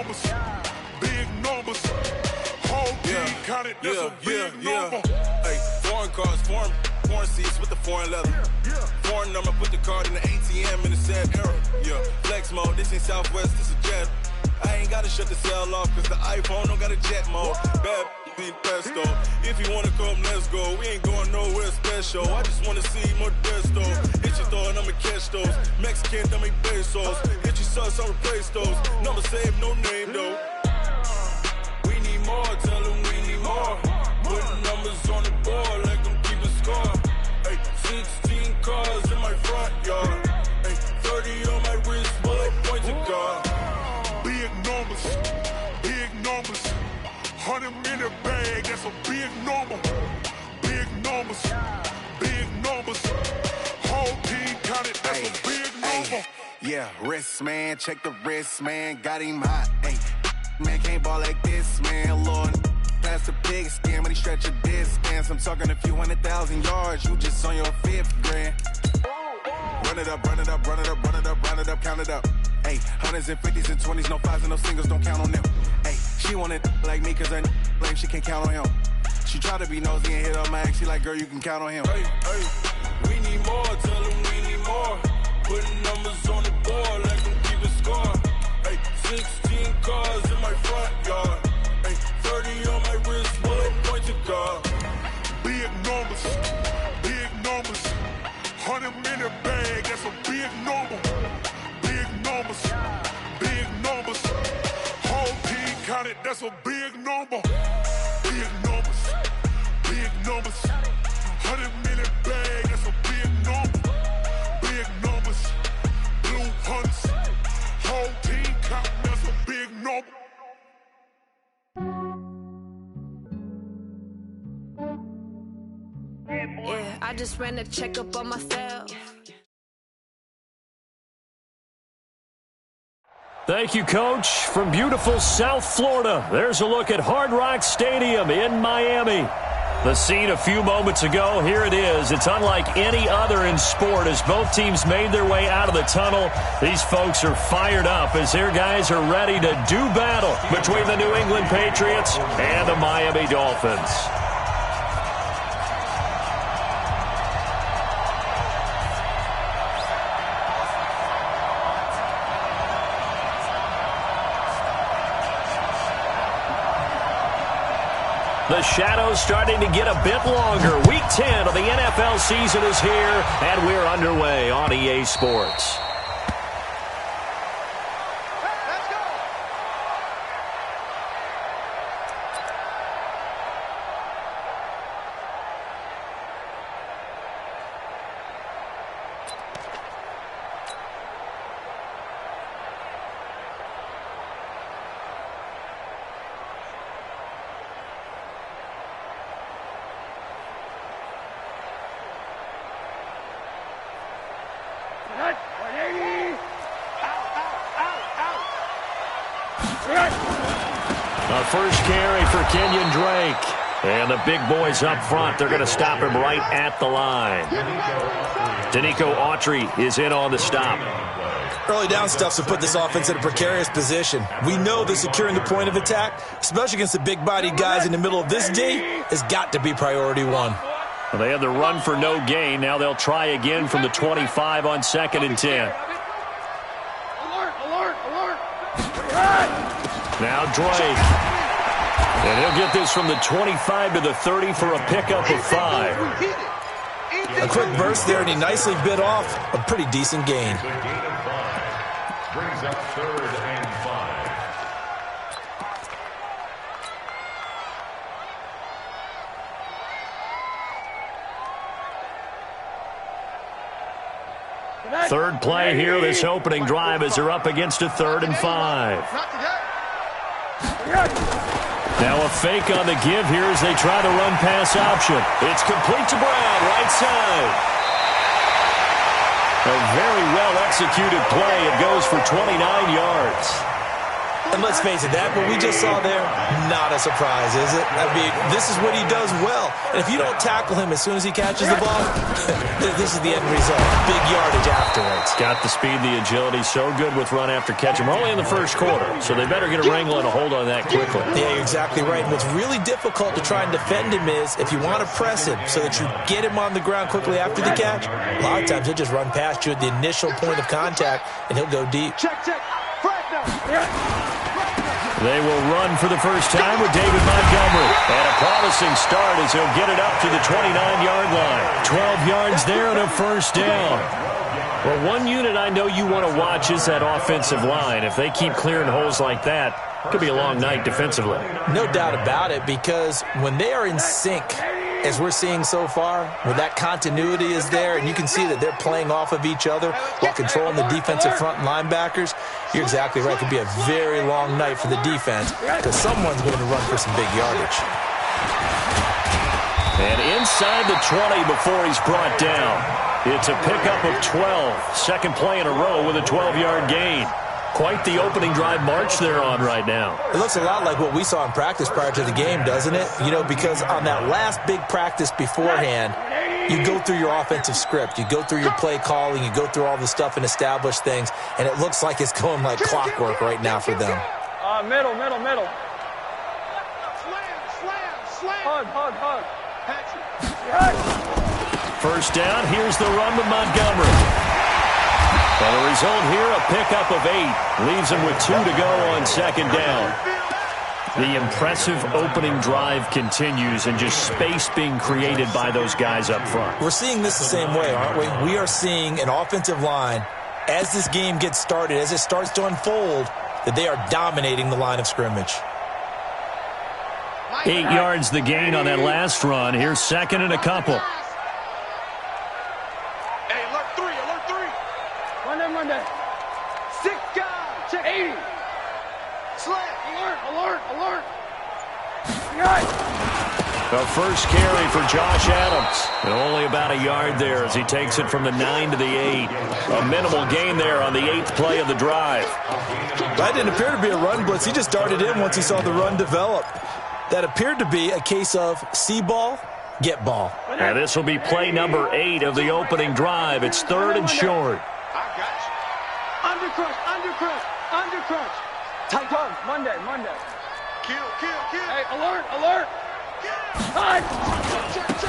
numbers. Big numbers. Whole team counted, that's a big number. Hey, foreign cars, foreign seats with the foreign leather. Foreign number, put the card in the ATM in the sad era. Yeah, flex mode, this ain't Southwest, this a jet. I ain't gotta shut the cell off, cause the iPhone don't got a jet mode. Bad ain't pesto. If you wanna come, let's go. We ain't going nowhere special. I just wanna see Modesto. Hit your thought, I'ma catch those. Mexican, dummy pesos. Hit your sus, I'll replace those. Number saved, no name though. We need more, tell them we need more. Putting numbers on the board like I'm keeping score. Hey, 16 cars in my front yard. Hey, 30 on my wrist, while I point to God. Big numbers, big numbers. 100 minute bag, that's a big number. Big numbers, big numbers. Whole team counted, that's a big number. Yeah, wrist man, check the wrist man, got him hot. Hey, man can't ball like this, man. Lord, past the pig skin, but he stretch a distance. I'm talking a few 100,000 yards, you just on your 5th grand. Run it up, run it up, run it up, run it up, run it up, count it up. Hey, hundreds and 50s and 20s, no 5s and no singles, don't count on them. Hey, she want it like me, cause her blame, she can't count on him. She try to be nosy and hit up my ex, she like, girl, you can count on him. Hey, hey, we need more, tell them we need more. Putting numbers on the board like I'm keeping score. Hey, 16 cars in my front yard. Hey, 30 on my wrist, while I point to God. Big numbers, big numbers. 100 minute bag, that's a big number. Big numbers, big numbers. Whole team counted, that's a big number. Big numbers, big numbers. 100 minute bag, that's a big number. Big numbers, blue hunts. Whole team counting, that's a big number. Yeah, I just ran a checkup on myself. Thank you, Coach. From beautiful South Florida, there's a look at Hard Rock Stadium in Miami. The scene a few moments ago, here it is. It's unlike any other in sport as both teams made their way out of the tunnel. These folks are fired up as their guys are ready to do battle between the New England Patriots and the Miami Dolphins. The shadow's starting to get a bit longer. Week 10 of the NFL season is here, and we're underway on EA Sports. A first carry for Kenyon Drake. And the big boys up front, they're going to stop him right at the line. Danico Autry is in on the stop. Early down stuffs will put this offense in a precarious position. We know that securing the point of attack, especially against the big-bodied guys in the middle of this D, has got to be priority one. Well, they had the run for no gain. Now they'll try again from the 25 on 2nd and 10. Now Drake. And he'll get this from the 25 to the 30 for a pickup of 5. A quick burst there, and he nicely bit off a pretty decent gain. Brings up 3rd and 5. Third play here, this opening drive as they're up against a 3rd and 5. Now a fake on the give here as they try to run pass option. It's complete to Brown, right side. A very well-executed play. It goes for 29 yards. And And let's face it, that what we just saw there, not a surprise, is it? I mean, this is what he does well. And if you don't tackle him as soon as he catches the ball, this is the end result. Big yardage afterwards. Got the speed, the agility, so good with run after catch. We're only in the first quarter, so they better get a wrangle and a hold on that quickly. Yeah, you're exactly right. And what's really difficult to try and defend him is if you want to press him so that you get him on the ground quickly after the catch, a lot of times he'll just run past you at the initial point of contact, and he'll go deep. Check. They will run for the first time with David Montgomery. And a promising start as he'll get it up to the 29-yard line. 12 yards there and a first down. Well, one unit I know you want to watch is that offensive line. If they keep clearing holes like that, it could be a long night defensively. No doubt about it, because when they are in sync, as we're seeing so far, where that continuity is there, and you can see that they're playing off of each other while controlling the defensive front and linebackers, you're exactly right. It could be a very long night for the defense because someone's going to run for some big yardage. And inside the 20 before he's brought down. It's a pickup of 12. Second play in a row with a 12-yard gain. Quite the opening drive march they're on right now. It looks a lot like what we saw in practice prior to the game, doesn't it? You know, because on that last big practice beforehand, you go through your offensive script. You go through your play calling. You go through all the stuff and establish things. And it looks like it's going like clockwork right now for them. Middle. Slam. Hug. First down, here's the run with Montgomery. And the result here, a pickup of 8. Leaves him with 2 to go on second down. The impressive opening drive continues and just space being created by those guys up front. We're seeing this the same way, aren't we? We are seeing an offensive line, as this game gets started, as it starts to unfold, that they are dominating the line of scrimmage. 8 yards the gain on that last run. Here's second and a couple. Hey, alert 3. Monday. 6 guys. Check 80. Slant. Alert. The first carry for Josh Adams. And only about a yard there as he takes it from the 9 to the 8. A minimal gain there on the 8th play of the drive. That didn't appear to be a run blitz. He just darted in once he saw the run develop. That appeared to be a case of see ball, get ball. And this will be play number 8 of the opening drive. It's third and short. I got you. Undercrush. Tight hug. Monday. Kill. Hey, alert.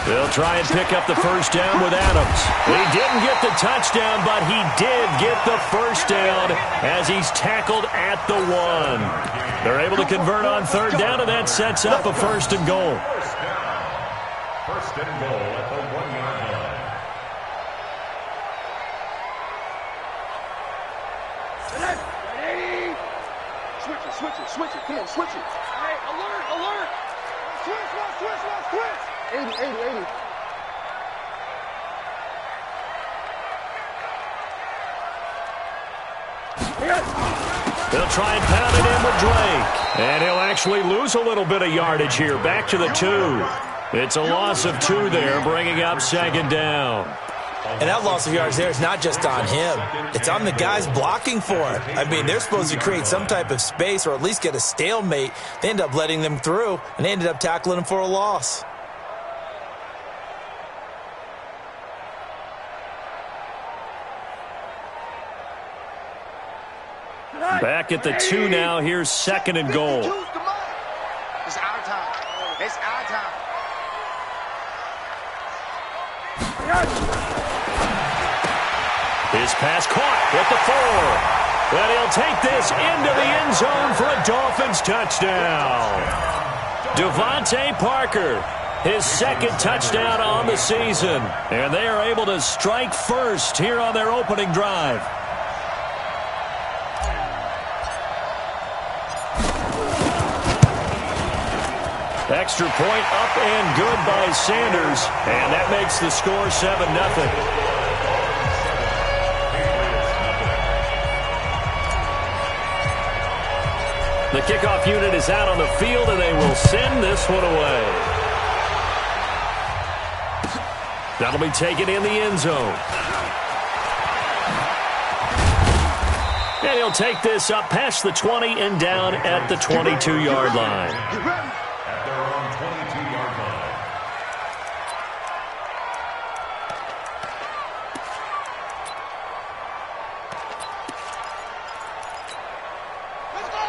They'll try and pick up the first down with Adams. He didn't get the touchdown, but he did get the first down as he's tackled at the 1. They're able to convert on third down, and that sets up a first and goal. First and goal at the 1-yard line. Switch it. Come on, switch it. Hey, alert. Switch. 80. They'll try and pound it in with Drake. And he'll actually lose a little bit of yardage here. Back to the 2. It's a loss of 2 there, bringing up second down. And that loss of yards there is not just on him. It's on the guys blocking for it. I mean, they're supposed to create some type of space or at least get a stalemate. They end up letting them through, and they ended up tackling him for a loss. Back at the 2 now. Here's second and goal. It's our time. His pass caught at the 4. And he'll take this into the end zone for a Dolphins touchdown. Devontae Parker, his second touchdown on the season. And they are able to strike first here on their opening drive. Extra point up and good by Sanders. And that makes the score 7-0. The kickoff unit is out on the field, and they will send this one away. That'll be taken in the end zone. And he'll take this up past the 20 and down at the 22-yard line. At their own 22-yard line. Let's go.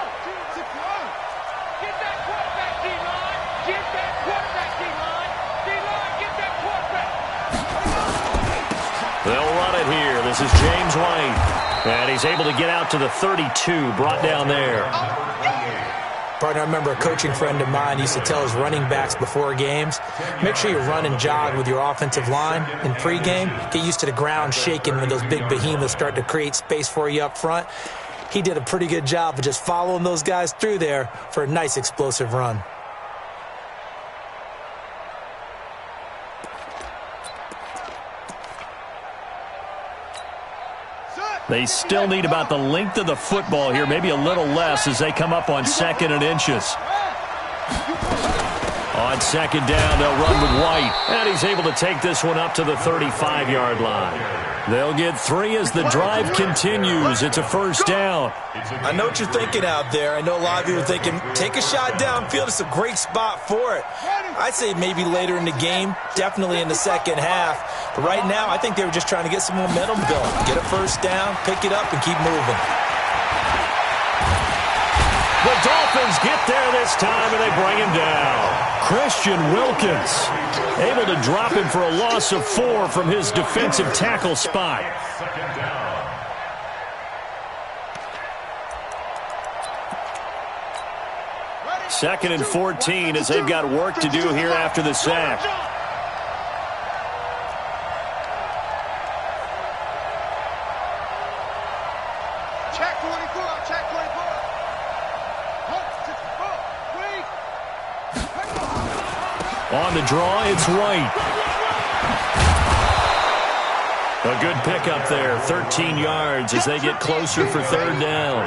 Get that quarterback, D-line. Get that quarterback, D-line. D-line, get that quarterback. They'll run it here. This is James White. And he's able to get out to the 32, brought down there. Partner, I remember a coaching friend of mine used to tell his running backs before games, make sure you run and jog with your offensive line in pregame. Get used to the ground shaking when those big behemoths start to create space for you up front. He did a pretty good job of just following those guys through there for a nice explosive run. They still need about the length of the football here, maybe a little less as they come up on 2nd and inches. On 2nd down, they'll run with White, and he's able to take this one up to the 35-yard line. They'll get 3 as the drive continues. It's a first down. I know what you're thinking out there. I know a lot of you are thinking, take a shot downfield. It's a great spot for it. I'd say maybe later in the game, definitely in the second half. But right now, I think they were just trying to get some momentum going. Get a first down, pick it up, and keep moving. The Dolphins get there this time, and they bring him down. Christian Wilkins able to drop him for a loss of 4 from his defensive tackle spot. Second and 14 as they've got work to do here after the sack. Check 24, check 24. On the draw, it's White. A good pickup there, 13 yards as they get closer for 3rd down.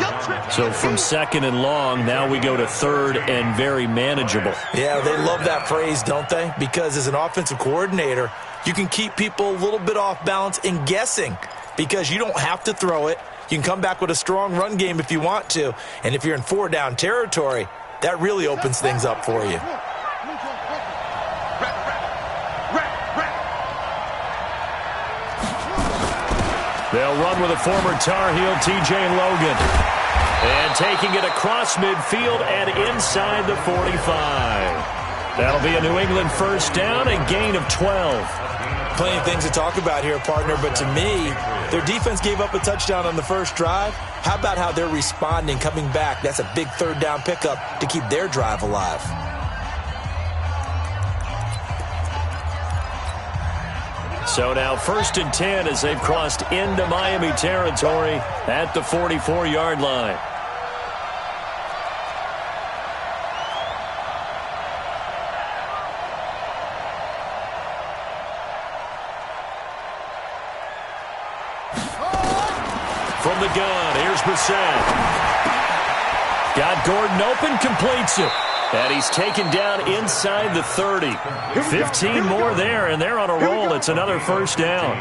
So from 2nd and long, now we go to 3rd and very manageable. Yeah, they love that phrase, don't they? Because as an offensive coordinator, you can keep people a little bit off balance and guessing because you don't have to throw it. You can come back with a strong run game if you want to. And if you're in 4-down territory, that really opens things up for you. They'll run with a former Tar Heel, T.J. Logan. And taking it across midfield and inside the 45. That'll be a New England first down, a gain of 12. Plenty of things to talk about here, partner, but to me, their defense gave up a touchdown on the first drive. How about how they're responding, coming back? That's a big 3rd down pickup to keep their drive alive. So now 1st and 10 as they've crossed into Miami territory at the 44-yard line. From the gun, here's Brissett. Got Gordon open, completes it. And he's taken down inside the 30. 15 more there, and they're on a roll. It's another first down.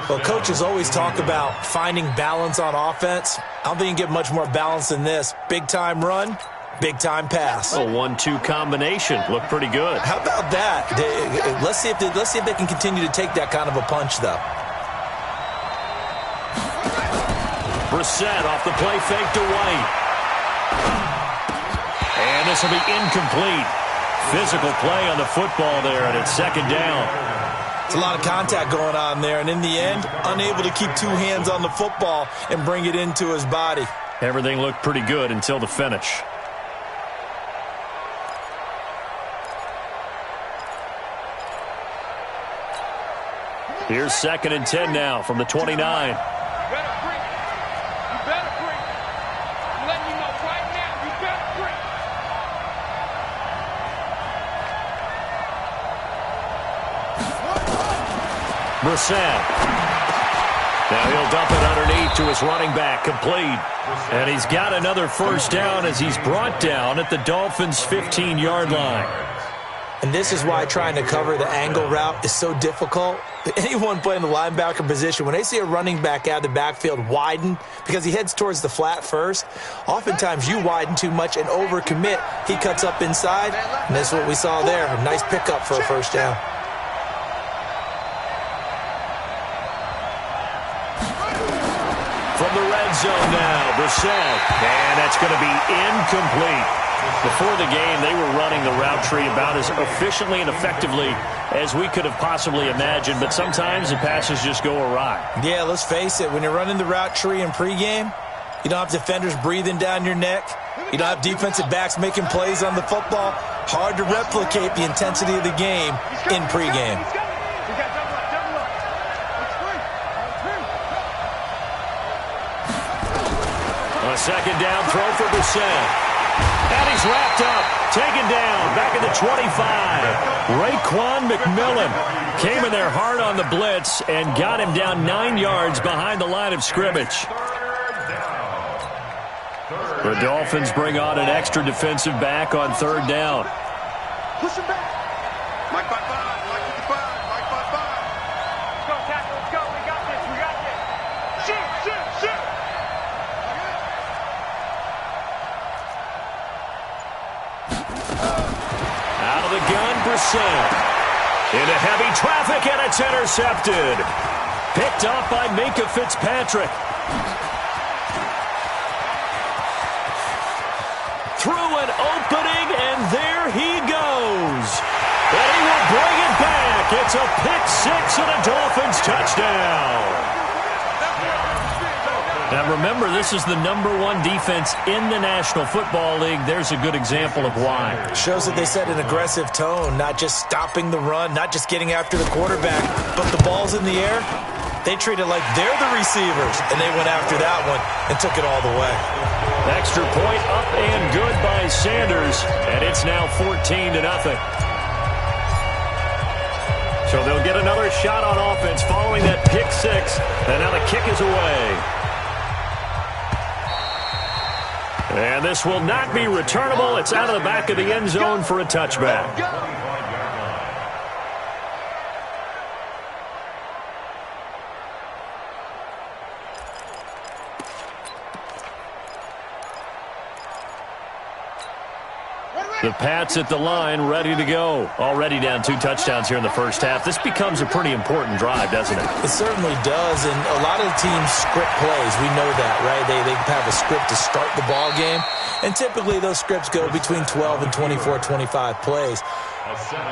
Well, coaches always talk about finding balance on offense. I don't think you can get much more balance than this. Big-time run, big-time pass. A 1-2 combination. Looked pretty good. How about that? Let's see if they can continue to take that kind of a punch, though. Brissett off the play fake to White. And this will be incomplete. Physical play on the football there, and it's 2nd down. It's a lot of contact going on there, and in the end, unable to keep 2 hands on the football and bring it into his body. Everything looked pretty good until the finish. Here's 2nd and 10 now from the 29. Brissett. Now he'll dump it underneath to his running back, complete. And he's got another first down as he's brought down at the Dolphins' 15-yard line. And this is why trying to cover the angle route is so difficult. Anyone playing the linebacker position, when they see a running back out of the backfield widen because he heads towards the flat first, oftentimes you widen too much and overcommit. He cuts up inside, and that's what we saw there. A nice pickup for a first down. From the red zone now, Brissett. And that's going to be incomplete. Before the game, they were running the route tree about as efficiently and effectively as we could have possibly imagined, but sometimes the passes just go awry. Yeah, let's face it. When you're running the route tree in pregame, you don't have defenders breathing down your neck. You don't have defensive backs making plays on the football. Hard to replicate the intensity of the game in pregame. A second down throw for Brissett. And he's wrapped up, taken down, back at the 25. Raekwon McMillan came in there hard on the blitz and got him down 9 yards behind the line of scrimmage. The Dolphins bring on an extra defensive back on third down. Push him back. Mike 5-5, Mike 55, Mike 5-5. Let's go, tackle, let's go. We got this, we got this. Shoot, shoot, shoot. Out of the gun, Brissett. Into heavy traffic, and it's intercepted. Picked up by Minkah Fitzpatrick. Through an opening, and there he goes. And he will bring it back. It's a pick six and a Dolphins touchdown. Now remember, this is the #1 defense in the National Football League. There's a good example of why. Shows that they set an aggressive tone, not just stopping the run, not just getting after the quarterback, but the ball's in the air. They treat it like they're the receivers, and they went after that one and took it all the way. Extra point up and good by Sanders, and it's now 14-0. So they'll get another shot on offense following that pick six, and now the kick is away. And this will not be returnable. It's out of the back of the end zone for a touchback. The Pats at the line, ready to go. Already down 2 touchdowns here in the first half. This becomes a pretty important drive, doesn't it? It certainly does, and a lot of teams script plays. We know that, right? They have a script to start the ball game, and typically those scripts go between 12 and 24, 25 plays.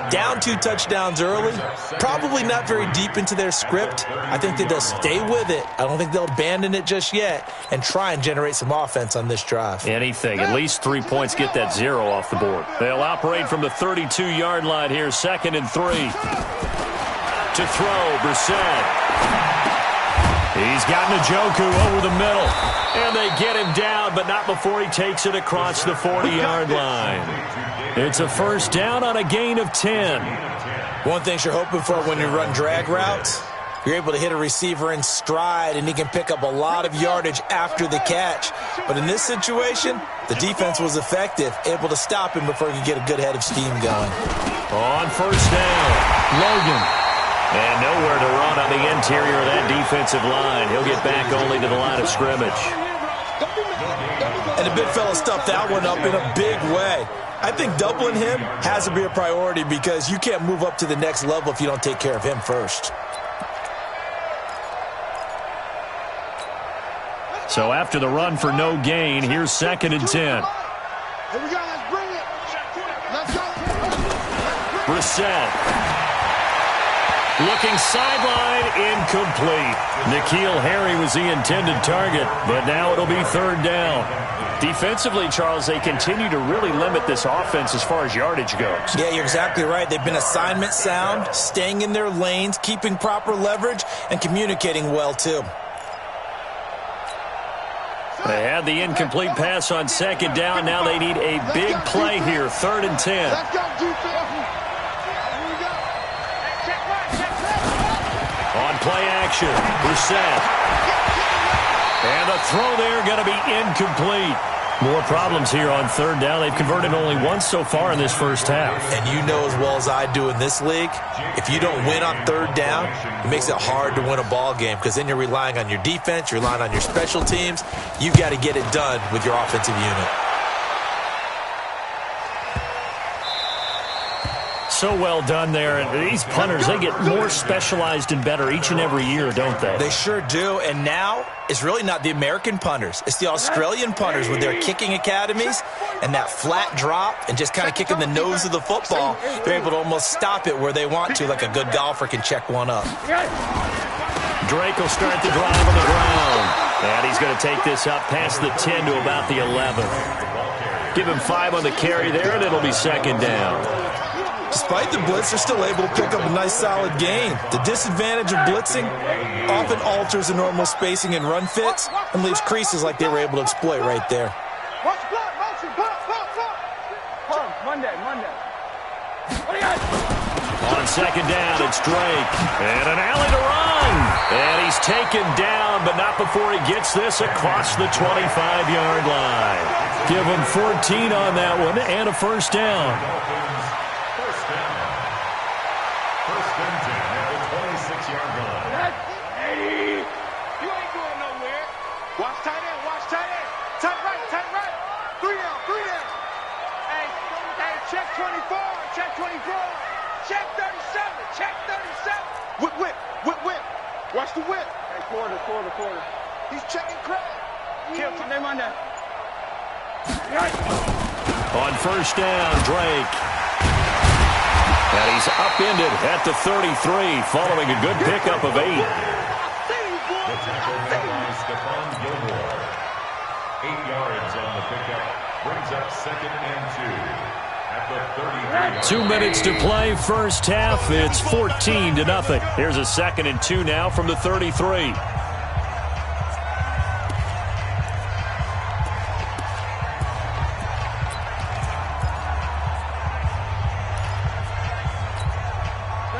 Down 2 touchdowns early, probably not very deep into their script. I think that they'll stay with it. I don't think they'll abandon it just yet and try and generate some offense on this drive. Anything. At least 3 points, get that 0 off the board. They'll operate from the 32-yard line here, 2nd and 3. To throw, Brissett. He's got Njoku over the middle. And they get him down, but not before he takes it across the 40-yard line. It's a first down on a gain of 10. One thing you're hoping for when you run drag routes, you're able to hit a receiver in stride, and he can pick up a lot of yardage after the catch. But in this situation, the defense was effective, able to stop him before he could get a good head of steam going. On first down, Logan. And nowhere to run on the interior of that defensive line. He'll get back only to the line of scrimmage. And the big fella stuffed that one up in a big way. I think doubling him has to be a priority because you can't move up to the next level if you don't take care of him first. So after the run for no gain, here's 2nd and 10. Here we go, let's bring it. Let's go. Brissett. Looking sideline, incomplete. N'Keal Harry was the intended target, but now it'll be 3rd down. Defensively, Charles, they continue to really limit this offense as far as yardage goes. Yeah, you're exactly right. They've been assignment sound, staying in their lanes, keeping proper leverage, and communicating well, too. They had the incomplete pass on 2nd down. Now they need a big play here, 3rd and 10. Let's go, defense. On play action, Brissett. And the throw there going to be incomplete. More problems here on third down. They've converted only once so far in this first half. And you know as well as I do in this league, if you don't win on third down, it makes it hard to win a ball game because then you're relying on your defense, you're relying on your special teams. You've got to get it done with your offensive unit. So well done there. And these punters, they get more specialized and better each and every year, don't they? They sure do. And now it's really not the American punters. It's the Australian punters with their kicking academies and that flat drop and just kind of kicking the nose of the football. They're able to almost stop it where they want to, like a good golfer can check one up. Drake will start the drive on the ground. And he's going to take this up past the 10 to about the 11. Give him 5 on the carry there, and it'll be second down. Despite the blitz, they're still able to pick up a nice solid gain. The disadvantage of blitzing often alters the normal spacing and run fits and leaves creases like they were able to exploit right there. Monday. On second down, it's Drake. And an alley to run. And he's taken down, but not before he gets this across the 25-yard line. Give him 14 on that one and a first down. Check 24, check 24, check 37, check 37. Whip. Watch the whip. Hey, quarter. He's checking Craig. Kill, name on that. On first down, Drake. And he's upended at the 33, following a good pickup of 8. The tackle made by Stephon Gilmore. 8 yards on the pickup. Brings up second and 2. 2 minutes to play, first half. It's 14-0. Here's a second and 2 now from the 33.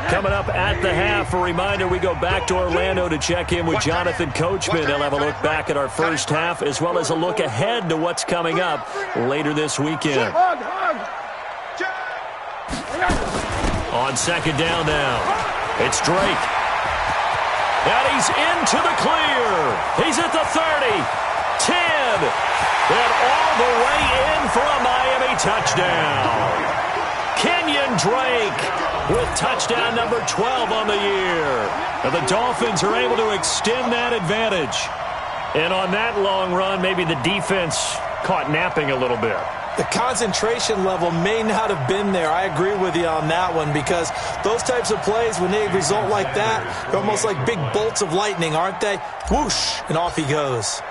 Coming up at the half, a reminder, we go back to Orlando to check in with Jonathan Coachman. He'll have a look back at our first half as well as a look ahead to what's coming up later this weekend. On second down now, it's Drake. And he's into the clear. He's at the 30, 10, and all the way in for a Miami touchdown. Kenyon Drake with touchdown number 12 on the year. And the Dolphins are able to extend that advantage. And on that long run, maybe the defense caught napping a little bit. The concentration level may not have been there. I agree with you on that one because those types of plays, when they result like that, they're almost like big bolts of lightning, aren't they? Whoosh, and off he goes.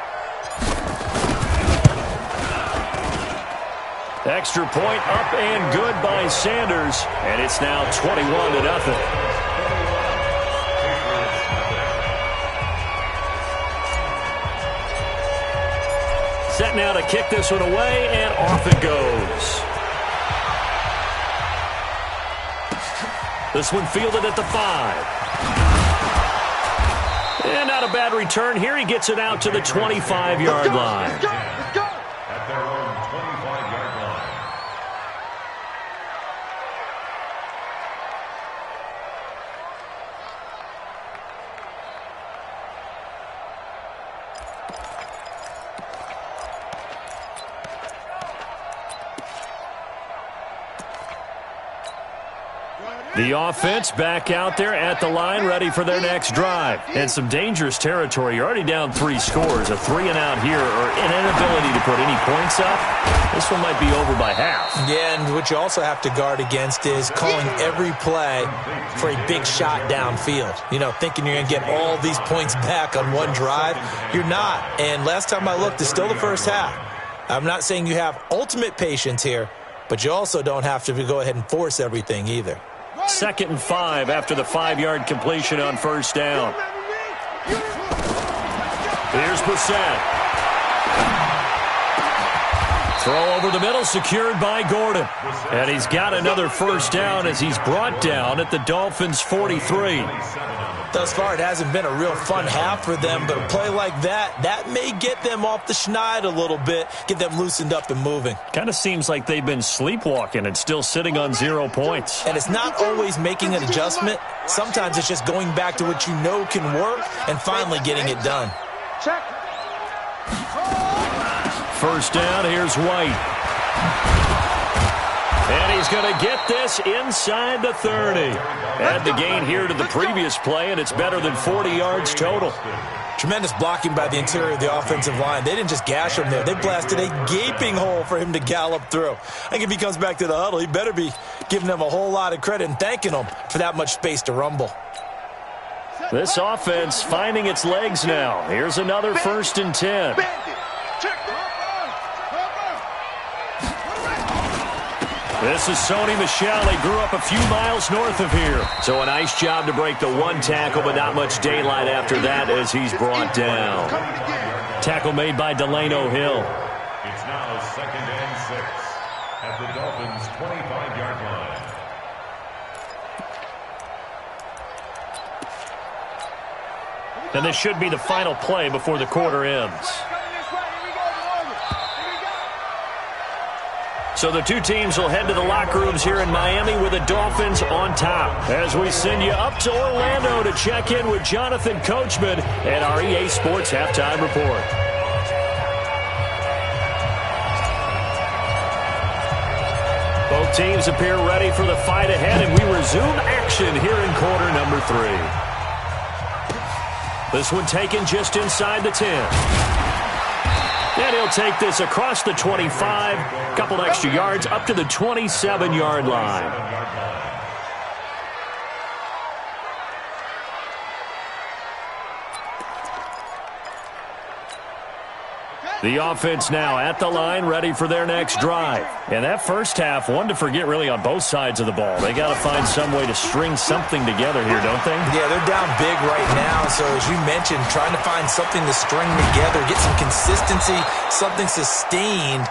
Extra point up and good by Sanders, and it's now 21-0. Set now to kick this one away, and off it goes. This one fielded at the 5. And not a bad return here. He gets it out to the 25-yard line. At their own 25-yard line. The offense back out there at the line, ready for their next drive. And some dangerous territory. You're already down 3 scores. A 3-and-out here, or an inability to put any points up. This one might be over by half. Yeah, and what you also have to guard against is calling every play for a big shot downfield. You know, thinking you're going to get all these points back on one drive. You're not. And last time I looked, it's still the first half. I'm not saying you have ultimate patience here, but you also don't have to go ahead and force everything either. 2nd and 5 after the 5-yard completion on first down. Here's Brissett. Throw over the middle, secured by Gordon. And he's got another first down as he's brought down at the Dolphins' 43. Thus far, it hasn't been a real fun half for them, but a play like that may get them off the schneid a little bit, get them loosened up and moving. Kind of seems like they've been sleepwalking and still sitting on 0 points. And it's not always making an adjustment. Sometimes it's just going back to what you know can work and finally getting it done. Check. First down, here's White. And he's going to get this inside the 30. Add the gain here to the previous play, and it's better than 40 yards total. Tremendous blocking by the interior of the offensive line. They didn't just gash him there. They blasted a gaping hole for him to gallop through. I think if he comes back to the huddle, he better be giving them a whole lot of credit and thanking them for that much space to rumble. This offense finding its legs now. Here's another 1st and 10. This is Sony Michel. He grew up a few miles north of here. So a nice job to break the one tackle, but not much daylight after that as he's brought down. Tackle made by Delano Hill. It's now 2nd and 6 at the Dolphins' 25-yard line. And this should be the final play before the quarter ends. So the two teams will head to the locker rooms here in Miami with the Dolphins on top. As we send you up to Orlando to check in with Jonathan Coachman at our EA Sports Halftime Report. Both teams appear ready for the fight ahead, and we resume action here in quarter number 3. This one taken just inside the 10. And he'll take this across the 25, couple extra yards up to the 27-yard line. The offense now at the line, ready for their next drive. And that first half, one to forget really on both sides of the ball. They got to find some way to string something together here, don't they? Yeah, they're down big right now. So as you mentioned, trying to find something to string together, get some consistency, something sustained,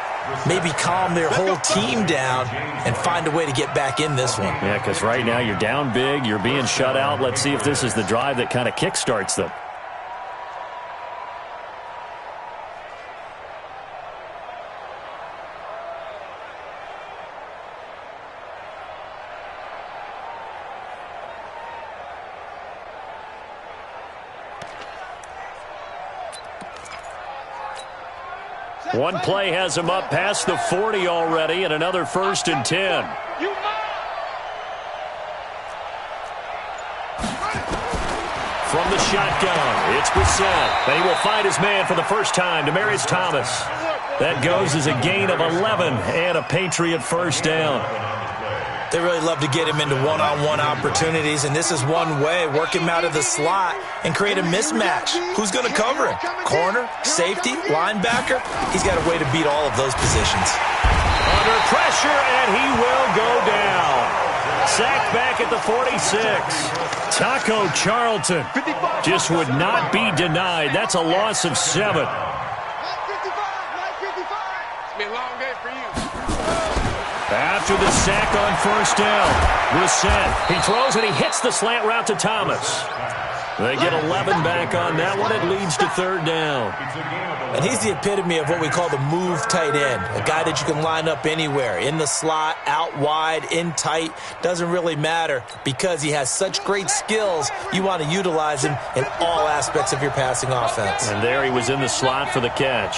maybe calm their whole team down and find a way to get back in this one. Yeah, because right now you're down big, you're being shut out. Let's see if this is the drive that kind of kickstarts them. One play has him up past the 40 already, and another 1st and 10. From the shotgun, it's Brissett, and he will find his man for the first time, Demaryius Thomas. That goes as a gain of 11 and a Patriot first down. They really love to get him into one-on-one opportunities, and this is one way. Work him out of the slot and create a mismatch. Who's going to cover him? Corner, safety, linebacker? He's got a way to beat all of those positions. Under pressure, and he will go down. Sacked back at the 46. Taco Charlton just would not be denied. That's a loss of 7. It's been a long day for you. After the sack on first down, Brissett, he throws and he hits the slant route to Thomas. They get 11 back on that one. It leads to 3rd down. And he's the epitome of what we call the move tight end, a guy that you can line up anywhere, in the slot, out wide, in tight, doesn't really matter because he has such great skills. You want to utilize him in all aspects of your passing offense. And there he was in the slot for the catch.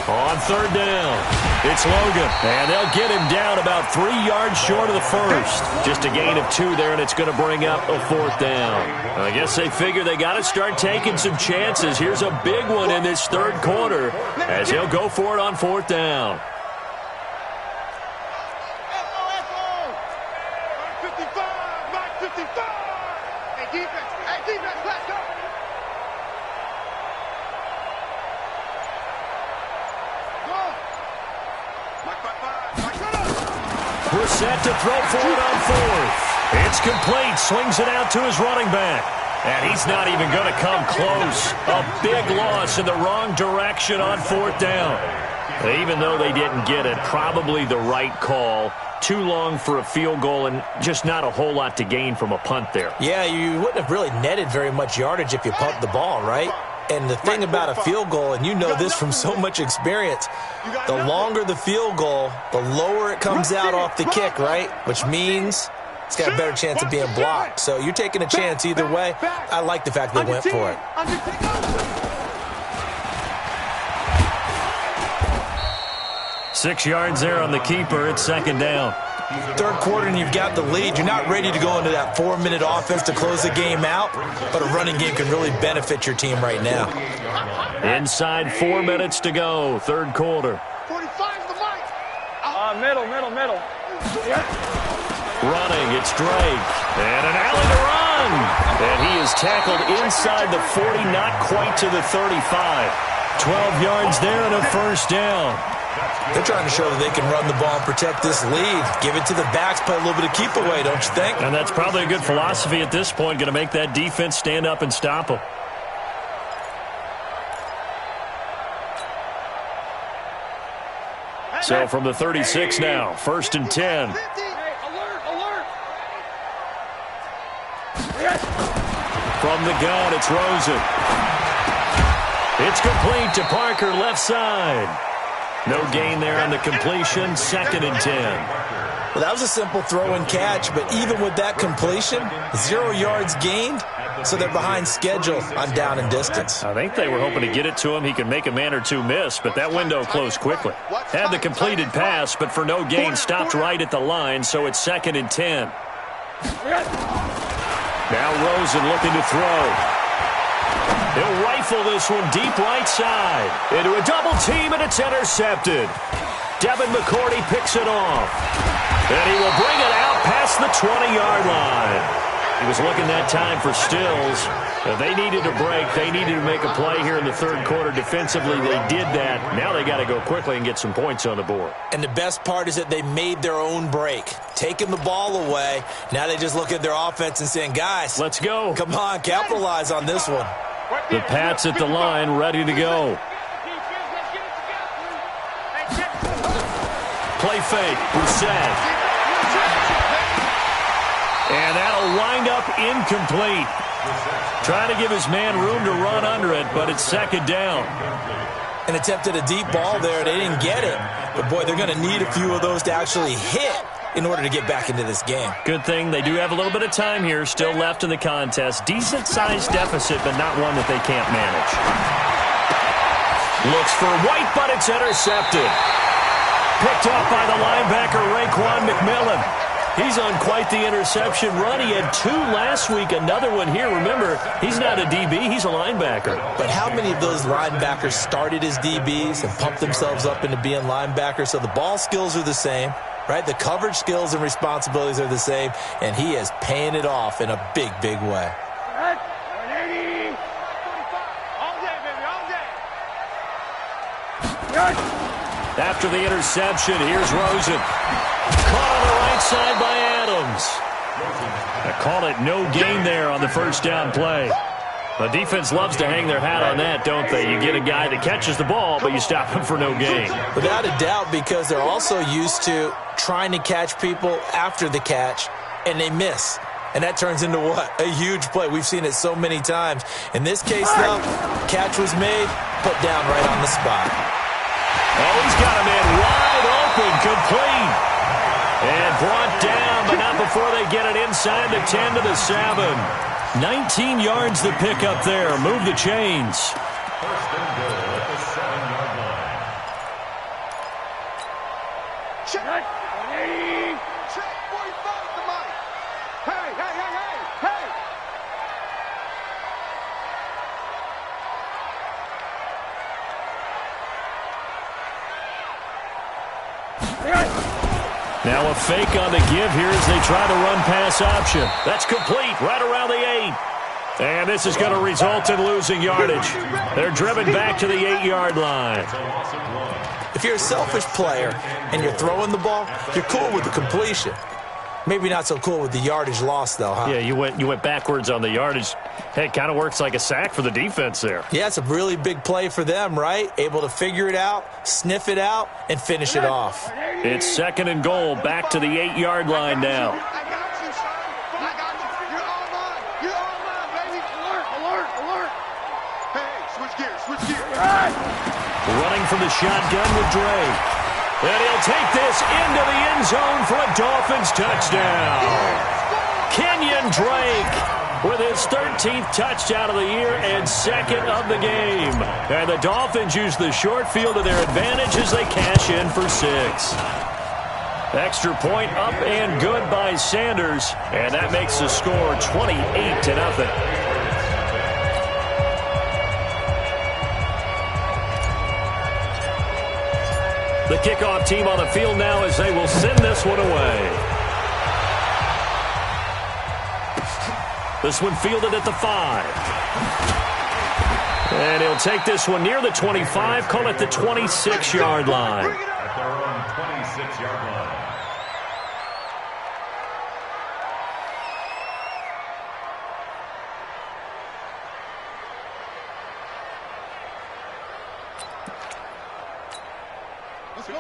On 3rd down, it's Logan, and they'll get him down about 3 yards short of the first. Just a gain of 2 there, and it's going to bring up a 4th down. I guess they figure they got to start taking some chances. Here's a big one in this 3rd quarter as he'll go for it on 4th down. Brissett to throw for it on 4th. It's complete. Swings it out to his running back. And he's not even going to come close. A big loss in the wrong direction on 4th down. Even though they didn't get it, probably the right call. Too long for a field goal and just not a whole lot to gain from a punt there. Yeah, you wouldn't have really netted very much yardage if you pumped the ball, right? And the thing about a field goal, and you know this from so much experience, the longer the field goal, the lower it comes out off the kick, right? Which means it's got a better chance of being blocked. So you're taking a chance either way. I like the fact they went for it. 6 yards there on the keeper. It's 2nd down. 3rd quarter and you've got the lead. You're not ready to go into that 4-minute offense to close the game out, but a running game can really benefit your team right now. Inside 4 minutes to go, 3rd quarter. 45's the mic. Middle. Running, it's Drake. And an alley to run. And he is tackled inside the 40, not quite to the 35. 12 yards there and a 1st down. They're trying to show that they can run the ball and protect this lead. Give it to the backs, play a little bit of keep away, don't you think? And that's probably a good philosophy at this point, going to make that defense stand up and stop them. So from the 36 now, 1st and 10. Alert. From the gun, it's Rosen. It's complete to Parker, left side. No gain there on the completion, 2nd and 10. Well, that was a simple throw and catch, but even with that completion, 0 yards gained, so they're behind schedule on down and distance. I think they were hoping to get it to him. He could make a man or two miss, but that window closed quickly. Had the completed pass, but for no gain, stopped right at the line, so it's 2nd and 10. Now Rosen looking to throw. He'll rifle this one deep right side. Into a double team, and it's intercepted. Devin McCourty picks it off. And he will bring it out past the 20-yard line. He was looking that time for Stills. If they needed a break, they needed to make a play here in the 3rd quarter. Defensively, they did that. Now they got to go quickly and get some points on the board. And the best part is that they made their own break. Taking the ball away. Now they just look at their offense and saying, guys, let's go. Come on, capitalize on this one. The Pats at the line, ready to go. Play fake, Brissett. And that'll wind up incomplete. Trying to give his man room to run under it, but it's 2nd down. And attempted a deep ball there. They didn't get it. But, boy, they're going to need a few of those to actually hit in order to get back into this game. Good thing they do have a little bit of time here still left in the contest. Decent-sized deficit, but not one that they can't manage. Looks for White, but it's intercepted. Picked off by the linebacker, Raekwon McMillan. He's on quite the interception run. He had 2 last week, another one here. Remember, he's not a DB, he's a linebacker. But how many of those linebackers started as DBs and pumped themselves up into being linebackers? So the ball skills are the same, right? The coverage skills and responsibilities are the same, and he is paying it off in a big, big way. After the interception, here's Rosen. Caught on the right side by Adams. I call it no gain there on the 1st down play. The defense loves to hang their hat on that, don't they? You get a guy that catches the ball, but you stop him for no gain. Without a doubt, because they're also used to trying to catch people after the catch, and they miss. And that turns into what? A huge play. We've seen it so many times. In this case, though, catch was made, put down right on the spot. Oh, he's got a man wide open, complete. And brought down, but not before they get it inside the 10 to the 7. 19 yards the pick up there. Move the chains. 1st and goal at the 7-yard line. Check. Check. 45 the mic. Hey. Now a fake on the give here as they try to run pass option. That's complete right around the 8. And this is going to result in losing yardage. They're driven back to the 8-yard line. If you're a selfish player and you're throwing the ball, you're cool with the completion. Maybe not so cool with the yardage loss, though, huh? Yeah, you went backwards on the yardage. Hey, it kind of works like a sack for the defense there. Yeah, it's a really big play for them, right? Able to figure it out, sniff it out, and finish it off. It's 2nd and goal, back to the 8-yard line now. I got you, son. I got you. You're all mine. You're all mine, baby. Alert, alert, alert. Hey, switch gears, switch gears. Running from the shotgun with Dre. And he'll take this into the end zone for a Dolphins touchdown. Kenyon Drake with his 13th touchdown of the year and 2nd of the game. And the Dolphins use the short field to their advantage as they cash in for 6. Extra point up and good by Sanders. And that makes the score 28-0. The kickoff team on the field now as they will send this one away. This one fielded at the 5. And he'll take this one near the 25, call it the 26-yard line. At their own 26-yard line.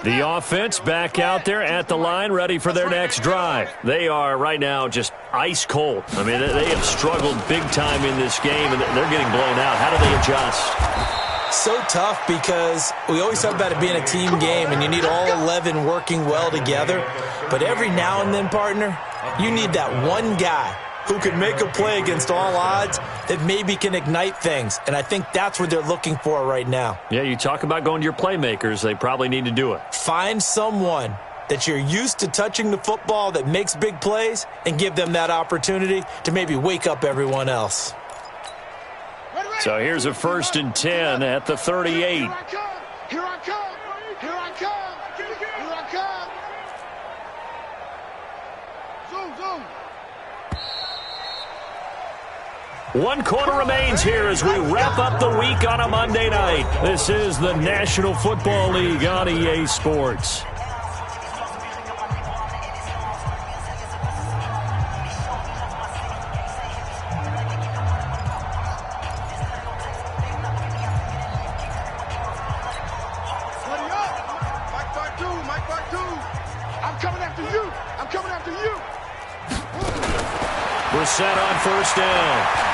The offense back out there at the line, ready for their next drive. They are right now just ice cold. I mean, they have struggled big time in this game, and they're getting blown out. How do they adjust? So tough because we always talk about it being a team game, and you need all 11 working well together. But every now and then, partner, you need that one guy who can make a play against all odds that maybe can ignite things. And I think that's what they're looking for right now. Yeah, you talk about going to your playmakers. They probably need to do it. Find someone that you're used to touching the football that makes big plays and give them that opportunity to maybe wake up everyone else. So here's a 1st and 10 at the 38. Here I come. Here I come. Here I come. Here I come. Zoom, zoom. 1 quarter remains here as we wrap up the week on a Monday night. This is the National Football League on EA Sports. I'm coming after you. I'm coming after you. We're set on 1st down.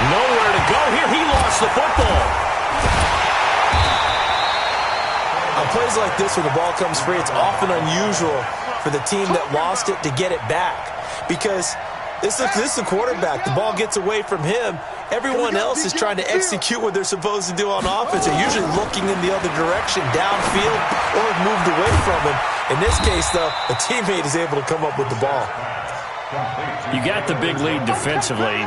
Nowhere to go here. He lost the football. On plays like this where the ball comes free, it's often unusual for the team that lost it to get it back. Because this is the quarterback. The ball gets away from him. Everyone else is trying to execute what they're supposed to do on offense. They're usually looking in the other direction, downfield, or have moved away from him. In this case, though, a teammate is able to come up with the ball. You got the big lead defensively,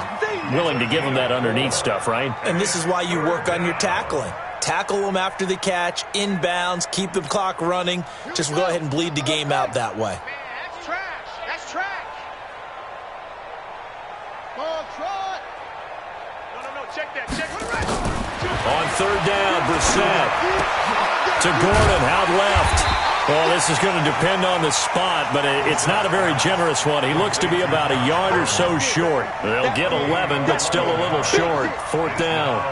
willing to give them that underneath stuff, right? And this is why you work on your tackling. Tackle them after the catch, inbounds, keep the clock running. Just go ahead and bleed the game out that way. That's trash. That's trash. Ball trot. No. Check that. Check it. On 3rd down, Brissett to Gordon, out left. Well, this is going to depend on the spot, but it's not a very generous one. He looks to be about a yard or so short. They'll get 11, but still a little short. 4th down.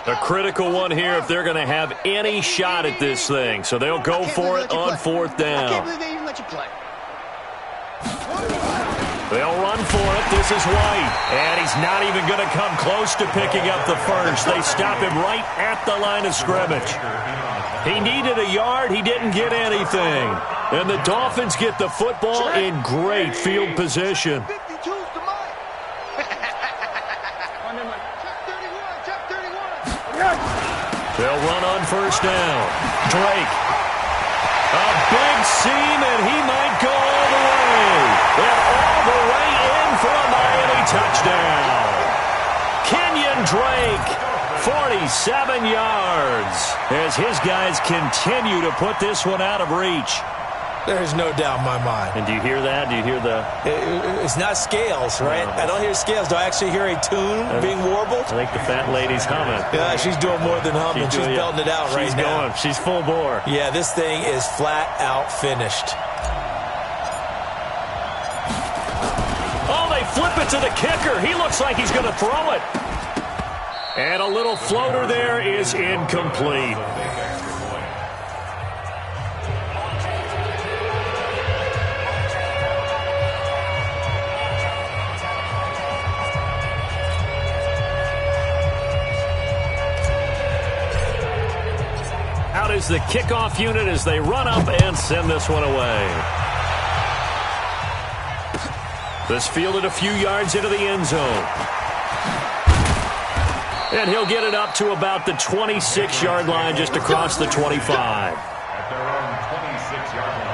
A critical one here if they're going to have any shot at this thing. So they'll go for it on 4th down. I can't believe they even let you play. They'll run for it. This is White. And he's not even going to come close to picking up the first. They stop him right at the line of scrimmage. He needed a yard. He didn't get anything. And the Dolphins get the football in great field position. 52's to mine. Check 31. They'll run on 1st down. Drake. A big seam, and he might go all the way. And all the way in for a Miami touchdown. Kenyon Drake, 47 yards, as his guys continue to put this one out of reach. There's no doubt in my mind. And do you hear that? Do you hear the... It's not scales, right? I don't hear scales. Do I actually hear a tune being warbled? I think the fat lady's humming. Yeah, she's doing more than humming. She's belting it out right now. She's full bore. Yeah, this thing is flat out finished. Oh, they flip it to the kicker. He looks like he's going to throw it. And a little floater there is incomplete. Out is the kickoff unit as they run up and send this one away. This fielded a few yards into the end zone. And he'll get it up to about the 26-yard line, just across the 25. At their own 26-yard line.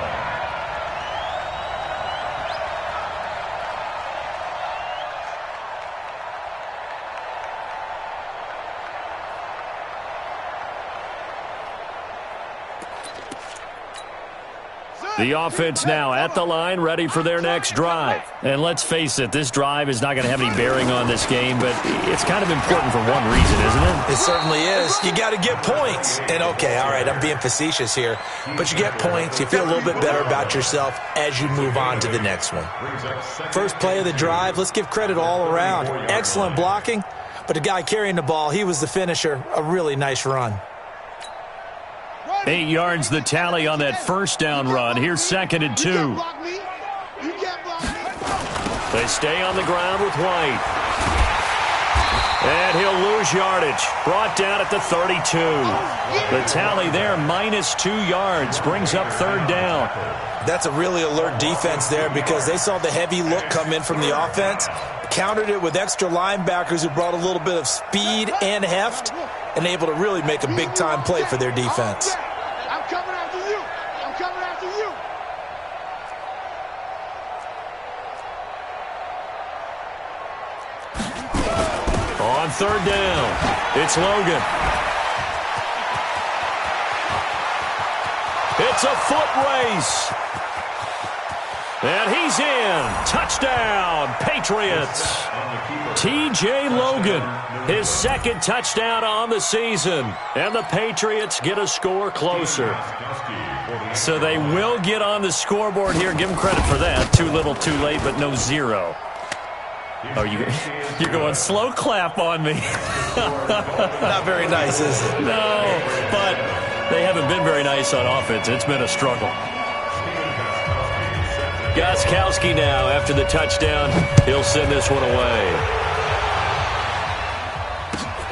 The offense now at the line, ready for their next drive. And let's face it, this drive is not going to have any bearing on this game, but it's kind of important for one reason, isn't it? It certainly is. You got to get points. And, okay, all right, I'm being facetious here. But you get points. You feel a little bit better about yourself as you move on to the next one. First play of the drive, let's give credit all around. Excellent blocking, but the guy carrying the ball, he was the finisher. A really nice run. 8 yards the tally on that first down run. Here's 2nd and 2. They stay on the ground with White. And he'll lose yardage. Brought down at the 32. The tally there, -2 yards. Brings up 3rd down. That's a really alert defense there because they saw the heavy look come in from the offense, countered it with extra linebackers who brought a little bit of speed and heft, and able to really make a big-time play for their defense. I'm coming after you. I'm coming after you. On 3rd down, it's Logan. It's a foot race. And he's in. Touchdown, Patriots. T.J. Logan, his 2nd touchdown on the season. And the Patriots get a score closer. So they will get on the scoreboard here. Give them credit for that. Too little, too late, but no 0. Oh, you're going slow clap on me. Not very nice, is it? No, but they haven't been very nice on offense. It's been a struggle. Gostkowski now after the touchdown. He'll send this one away.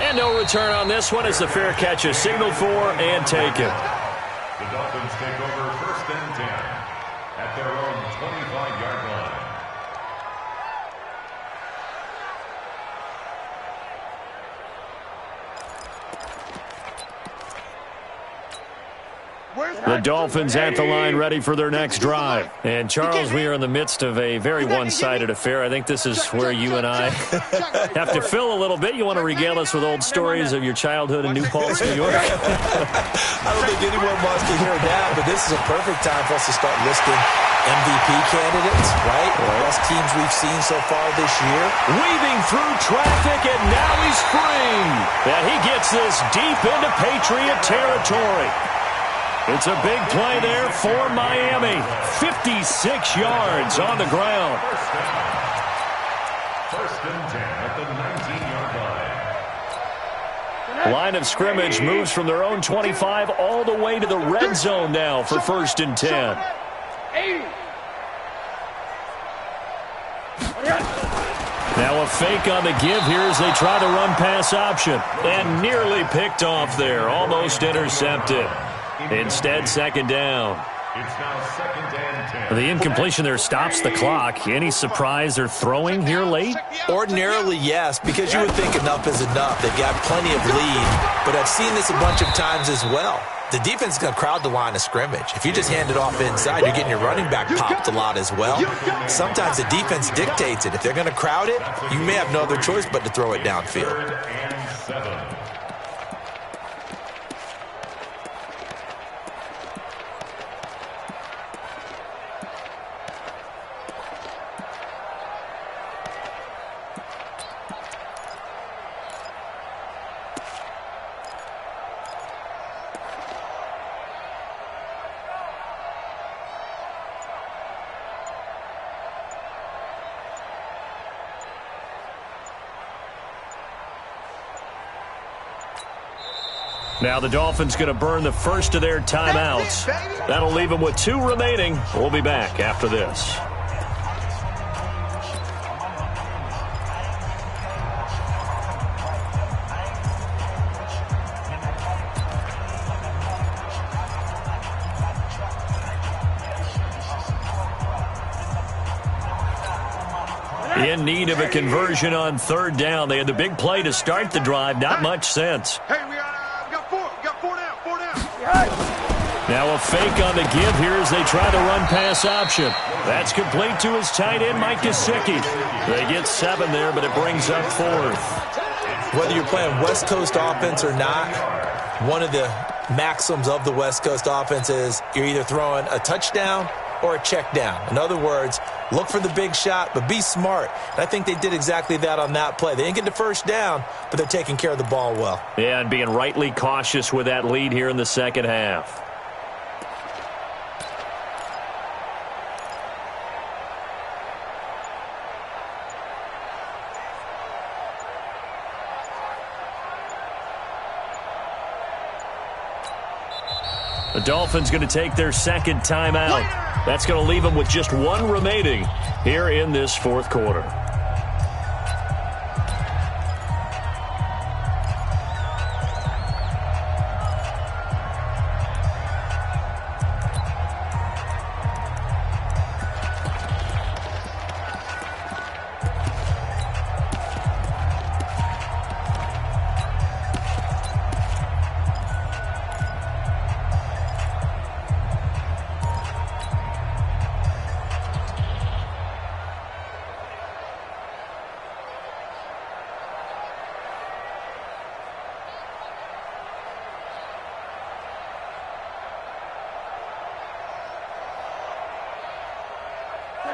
And no return on this one as the fair catch is signaled for and taken. The Dolphins take over 1st and 10 at their own 25-yard line. The Dolphins at the line ready for their next drive. And, Charles, we are in the midst of a very one-sided affair. I think this is where you and I have to fill a little bit. You want to regale us with old stories of your childhood in New Paltz, New York? I don't think anyone wants to hear that, but this is a perfect time for us to start listing MVP candidates, right? Best teams we've seen so far this year. Weaving through traffic, and now he's free. And he gets this deep into Patriot territory. It's a big play there for Miami. 56 yards on the ground. 1st and 10 at the 19-yard line. Line of scrimmage moves from their own 25 all the way to the red zone now for 1st and 10. Now a fake on the give here as they try to run pass option. And nearly picked off there. Almost intercepted. Instead, 2nd down. It's now 2nd and 10. The incompletion there stops the clock. Any surprise they're throwing here late? Ordinarily, yes, because you would think enough is enough. They've got plenty of lead, but I've seen this a bunch of times as well. The defense is going to crowd the line of scrimmage. If you just hand it off inside, you're getting your running back popped a lot as well. Sometimes the defense dictates it. If they're going to crowd it, you may have no other choice but to throw it downfield. 3rd and 7. Now the Dolphins going to burn the first of their timeouts. That'll leave them with 2 remaining. We'll be back after this. In need of a conversion on 3rd down. They had the big play to start the drive. Not much sense. Hey, we got 4. We got 4 down. 4 down. Now a fake on the give here as they try the run-pass option. That's complete to his tight end, Mike Gesicki. They get 7 there, but it brings up 4th. Whether you're playing West Coast offense or not, one of the maxims of the West Coast offense is you're either throwing a touchdown or a check down. In other words, look for the big shot, but be smart. And I think they did exactly that on that play. They didn't get the first down, but they're taking care of the ball well. Yeah, and being rightly cautious with that lead here in the second half. The Dolphins going to take their second timeout. That's going to leave them with just 1 remaining here in this 4th quarter.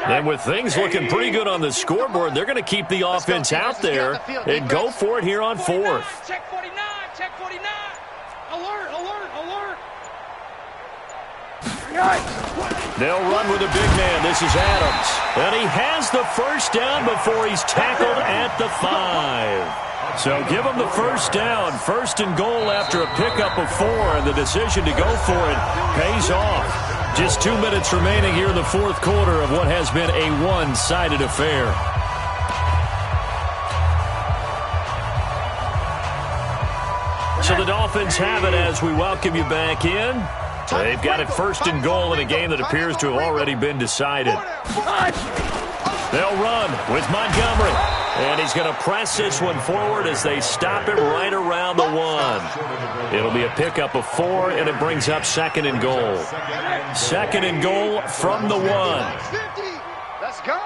And with things looking pretty good on the scoreboard, they're going to keep the offense out there and go for it here on 4th. Check 49. Check 49. Alert, alert, alert. They'll run with a big man. This is Adams. And he has the first down before he's tackled at the 5. So give him the first down. 1st and goal after a pickup of 4. And the decision to go for it pays off. Just 2 minutes remaining here in the 4th quarter of what has been a one-sided affair. So the Dolphins have it as we welcome you back in. They've got it 1st and goal in a game that appears to have already been decided. They'll run with Montgomery. And he's going to press this one forward as they stop it right around the 1. It'll be a pickup of 4, and it brings up 2nd and goal. 2nd and goal from the 1. Let's go.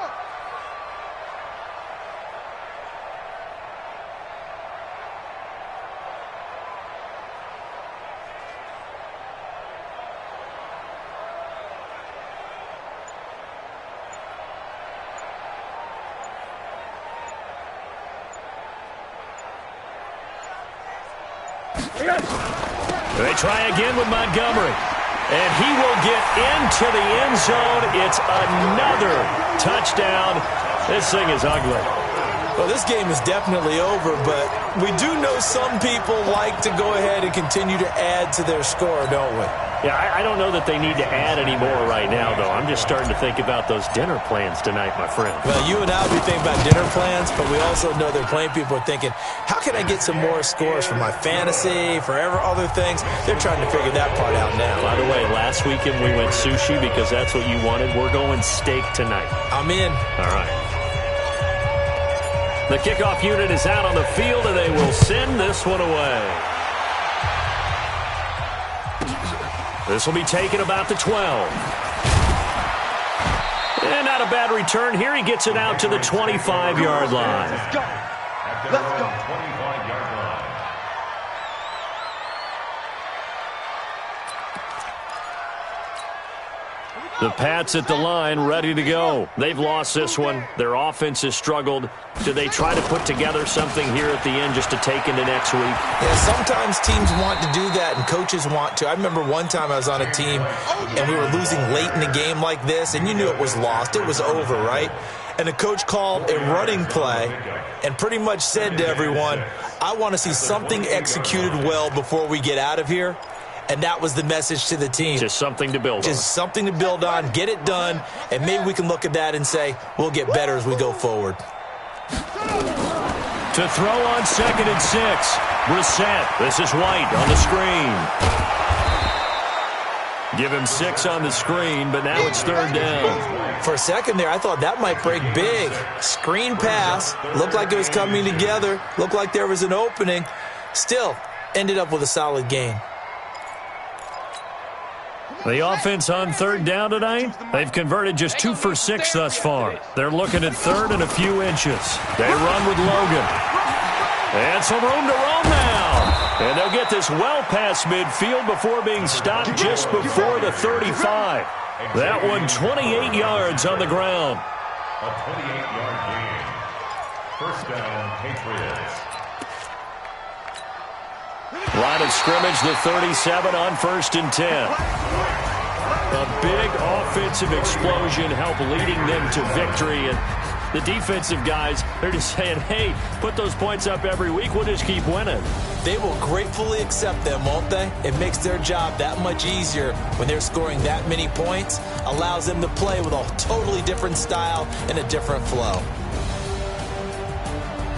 They try again with Montgomery. And he will get into the end zone. It's another touchdown. This thing is ugly. Well, this game is definitely over, but we do know some people like to go ahead and continue to add to their score, don't we? Yeah, I don't know that they need to add any more right now, though. I'm just starting to think about those dinner plans tonight, my friend. Well, you and I will be thinking about dinner plans, but we also know there are plenty of people are thinking, how can I get some more scores for my fantasy, for other things? They're trying to figure that part out now. By the way, last weekend we went sushi because that's what you wanted. We're going steak tonight. I'm in. All right. The kickoff unit is out on the field, and they will send this one away. This will be taken about the 12. And not a bad return here. He gets it out to the 25-yard line. Let's go. Let's go. 25-yard line. The Pats at the line, ready to go. They've lost this one. Their offense has struggled. Do they try to put together something here at the end just to take into next week? Yeah, sometimes teams want to do that and coaches want to. I remember one time I was on a team and we were losing late in a game like this, and you knew it was lost. It was over, right? and the coach called a running play and pretty much said to everyone, I want to see something executed well before we get out of here. And that was the message to the team. Just something to build on. Just something to build on, get it done, and maybe we can look at that and say, we'll get better as we go forward. To throw on 2nd and 6. Brissett. This is White on the screen. Give him 6 on the screen, but now it's 3rd down. For a second there, I thought that might break big. Screen pass. Looked like it was coming together. Looked like there was an opening. Still, ended up with a solid gain. The offense on 3rd down tonight, they've converted just 2 for 6 thus far. They're looking at 3rd and a few inches. They run with Logan. And some room to roam now. And they'll get this well past midfield before being stopped just before the 35. That one 28 yards on the ground. A 28-yard gain. 1st down, Patriots. Line of scrimmage, the 37 on 1st and 10. A big offensive explosion helped leading them to victory. And the defensive guys, they're just saying, hey, put those points up every week. We'll just keep winning. They will gratefully accept them, won't they? It makes their job that much easier when they're scoring that many points. Allows them to play with a totally different style and a different flow.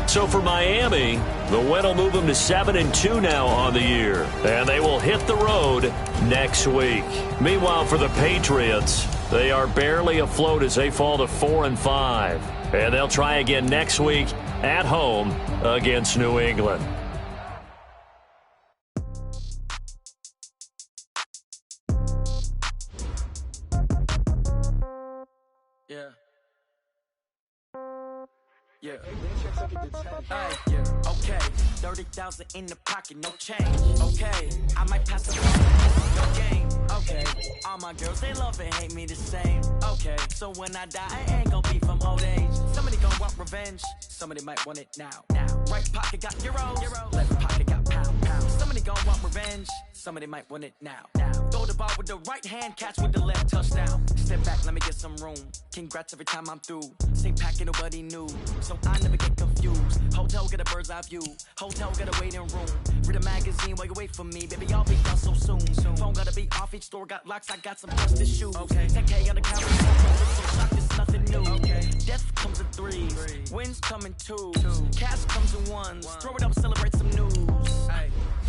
So for Miami, the win will move them to 7-2 now on the year. And they will hit the road next week. Meanwhile, for the Patriots, they are barely afloat as they fall to 4-5. And they'll try again next week at home against New England. Yeah. Okay. 30,000 in the pocket, no change. Okay. I might pass the ball, no game. Okay. All my girls, they love and hate me the same. Okay. So when I die, I ain't gonna be from old age. Somebody gonna want revenge. Somebody might want it now. Right pocket got euros. Left pocket got pounds. Somebody gonna want revenge. Somebody might want it now. Throw the ball with the right hand, catch with the left, touchdown. Step back, let me get some room. Congrats every time I'm through. Same packet, nobody knew. So I never get confused. Hotel get a bird's eye view. Hotel get a waiting room. Read a magazine while you wait for me. Baby, I'll be done so soon. Phone gotta be off, each store got locks. I got some busted shoes. 10K on the counter, so shock, it's nothing new. Death comes in 3s. Wins come in 2s. Cash comes in 1s. Throw it up, celebrate some news.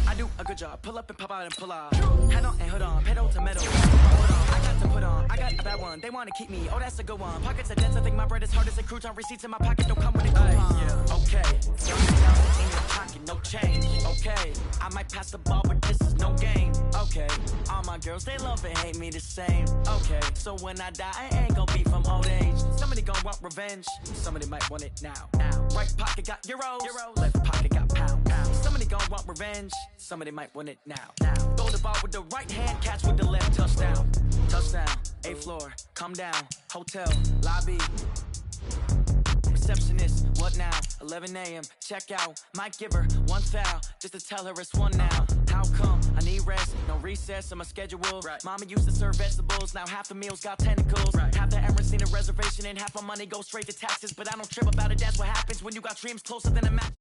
I do a good job. Pull up and pop out and pull out. Head on and hood on. Pedal to metal. Hold on. I got to put on. I got a bad one. They want to keep me. Oh, that's a good one. Pockets are dense. I think my bread is hard as a crouton. Receipts in my pocket don't come with a coupon. Okay. 30,000 in your pocket. No change. Okay. I might pass the ball, but this is no game. Okay. All my girls, they love and hate me the same. Okay. So when I die, I ain't gonna be from old age. Somebody gonna want revenge. Somebody might want it now. Right pocket got euros. Left pocket got pounds. Somebody gonna want revenge. Somebody might want it now. Throw the ball with the right hand, catch with the left, touchdown. Touchdown, 8th floor, come down, hotel, lobby. Receptionist, what now? 11 a.m., check out. Might give her one foul, just to tell her it's one now. How come? I need rest, no recess on my schedule. Mama used to serve vegetables, now half the meals got tentacles. Half the errands need a reservation and half my money goes straight to taxes. But I don't trip about it, that's what happens when you got dreams closer than a match.